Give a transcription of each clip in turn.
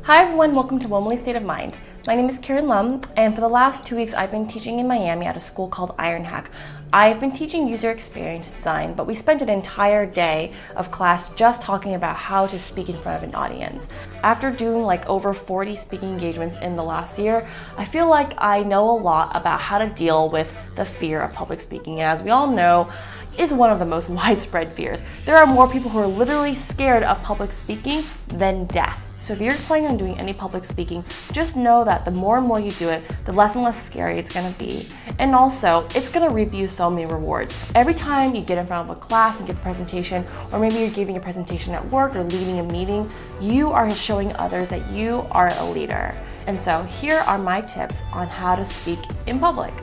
Hi everyone, welcome to Womanly State of Mind. My name is Karen Lum, and for the last 2 weeks I've been teaching in Miami at a school called Ironhack. I've been teaching user experience design, but we spent an entire day of class just talking about how to speak in front of an audience. After doing like over 40 speaking engagements in the last year, I feel like I know a lot about how to deal with the fear of public speaking. And as we all know, is one of the most widespread fears. There are more people who are literally scared of public speaking than death. So if you're planning on doing any public speaking, just know that the more and more you do it, the less and less scary it's gonna be. And also, it's gonna reap you so many rewards. Every time you get in front of a class and give a presentation, or maybe you're giving a presentation at work or leading a meeting, you are showing others that you are a leader. And so here are my tips on how to speak in public.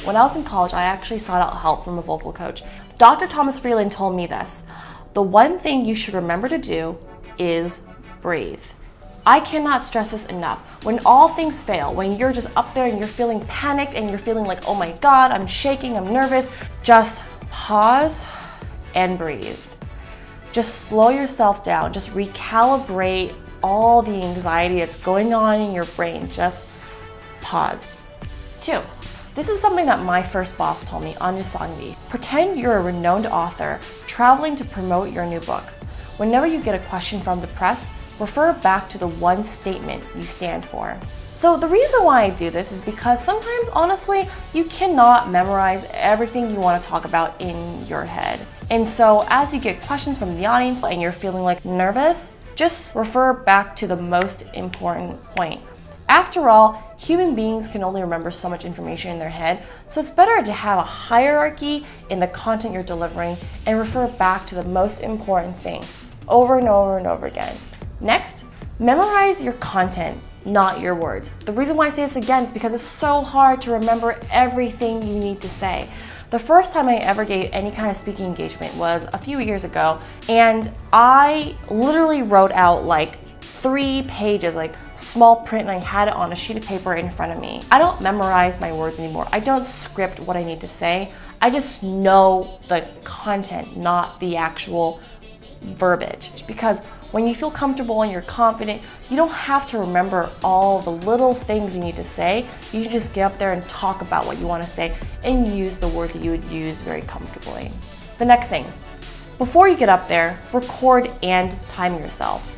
When I was in college, I actually sought out help from a vocal coach. Dr. Thomas Freeland told me this: the one thing you should remember to do is breathe. I cannot stress this enough. When all things fail, when you're just up there and you're feeling panicked and you're feeling like, oh my God, I'm shaking, I'm nervous, just pause and breathe. Just slow yourself down. Just recalibrate all the anxiety that's going on in your brain. Just pause. 2. This is something that my first boss told me, Anya Sangvi. Pretend you're a renowned author traveling to promote your new book. Whenever you get a question from the press, refer back to the one statement you stand for. So the reason why I do this is because sometimes, honestly, you cannot memorize everything you want to talk about in your head. And so as you get questions from the audience and you're feeling like nervous, just refer back to the most important point. After all, human beings can only remember so much information in their head, so it's better to have a hierarchy in the content you're delivering and refer back to the most important thing over and over and over again. Next, memorize your content, not your words. The reason why I say this again is because it's so hard to remember everything you need to say. The first time I ever gave any kind of speaking engagement was a few years ago, and I literally wrote out like 3 pages, like small print, and I had it on a sheet of paper in front of me. I don't memorize my words anymore. I don't script what I need to say. I just know the content, not the actual verbiage. Because when you feel comfortable and you're confident, you don't have to remember all the little things you need to say. You can just get up there and talk about what you want to say and use the word that you would use very comfortably. The next thing, before you get up there, record and time yourself.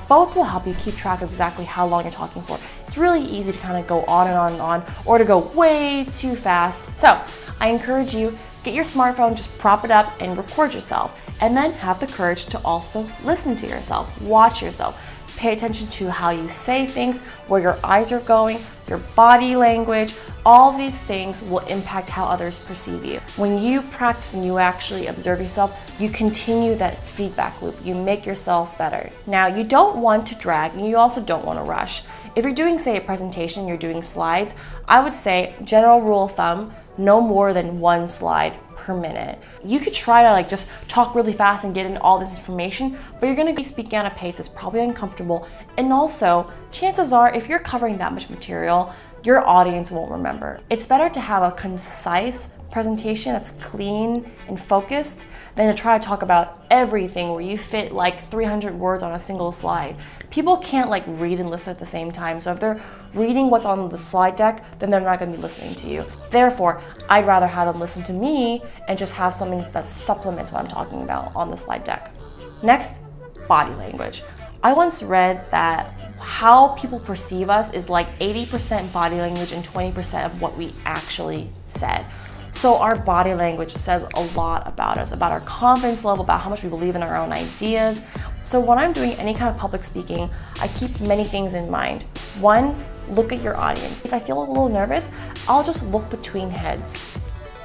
Both will help you keep track of exactly how long you're talking for. It's really easy to kind of go on and on and on, or to go way too fast. So I encourage you, get your smartphone, just prop it up and record yourself. And then have the courage to also listen to yourself, watch yourself. Pay attention to how you say things, where your eyes are going, your body language. All these things will impact how others perceive you. When you practice and you actually observe yourself, you continue that feedback loop. You make yourself better. Now, you don't want to drag, and you also don't want to rush. If you're doing, say, a presentation, you're doing slides, I would say, general rule of thumb, no more than 1 slide per minute. You could try to just talk really fast and get in all this information, but you're gonna be speaking at a pace that's probably uncomfortable. And also, chances are, if you're covering that much material, your audience won't remember. It's better to have a concise presentation that's clean and focused than to try to talk about everything where you fit like 300 words on a single slide. People can't read and listen at the same time, so if they're reading what's on the slide deck, then they're not going to be listening to you. Therefore, I'd rather have them listen to me and just have something that supplements what I'm talking about on the slide deck. Next, body language. I once read that how people perceive us is like 80% body language and 20% of what we actually said. So our body language says a lot about us, about our confidence level, about how much we believe in our own ideas. So when I'm doing any kind of public speaking, I keep many things in mind. 1, look at your audience. If I feel a little nervous, I'll just look between heads.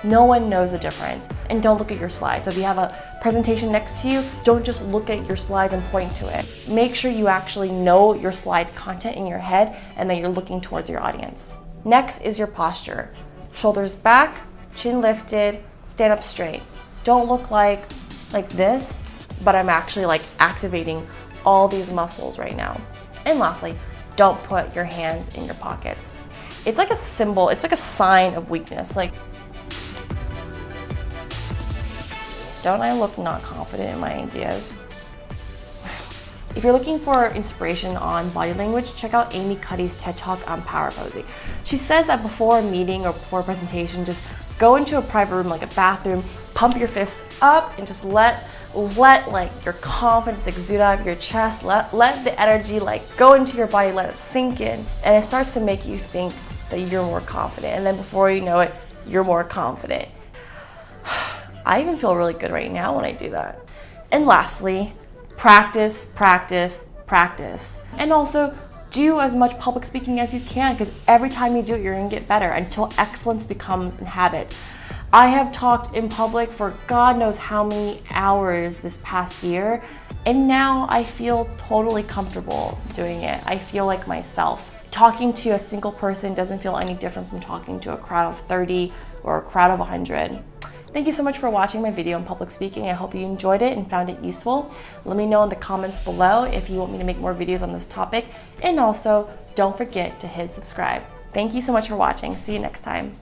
No one knows the difference. And don't look at your slides. So if you have a presentation next to you, don't just look at your slides and point to it. Make sure you actually know your slide content in your head and that you're looking towards your audience. Next is your posture. Shoulders back, chin lifted, stand up straight. Don't look like this, but I'm actually activating all these muscles right now. And lastly, don't put your hands in your pockets. It's like a symbol, it's like a sign of weakness. Don't I look not confident in my ideas? If you're looking for inspiration on body language, check out Amy Cuddy's TED Talk on power posing. She says that before a meeting or before a presentation, just go into a private room like a bathroom, pump your fists up, and just let like your confidence exude out of your chest. Let the energy like go into your body, let it sink in, and it starts to make you think that you're more confident. And then before you know it, you're more confident. I even feel really good right now when I do that. And lastly, practice, practice, practice. And also do as much public speaking as you can, because every time you do it, you're gonna get better until excellence becomes a habit. I have talked in public for God knows how many hours this past year, and now I feel totally comfortable doing it. I feel like myself. Talking to a single person doesn't feel any different from talking to a crowd of 30 or a crowd of 100. Thank you so much for watching my video on public speaking. I hope you enjoyed it and found it useful. Let me know in the comments below if you want me to make more videos on this topic. And also, don't forget to hit subscribe. Thank you so much for watching. See you next time.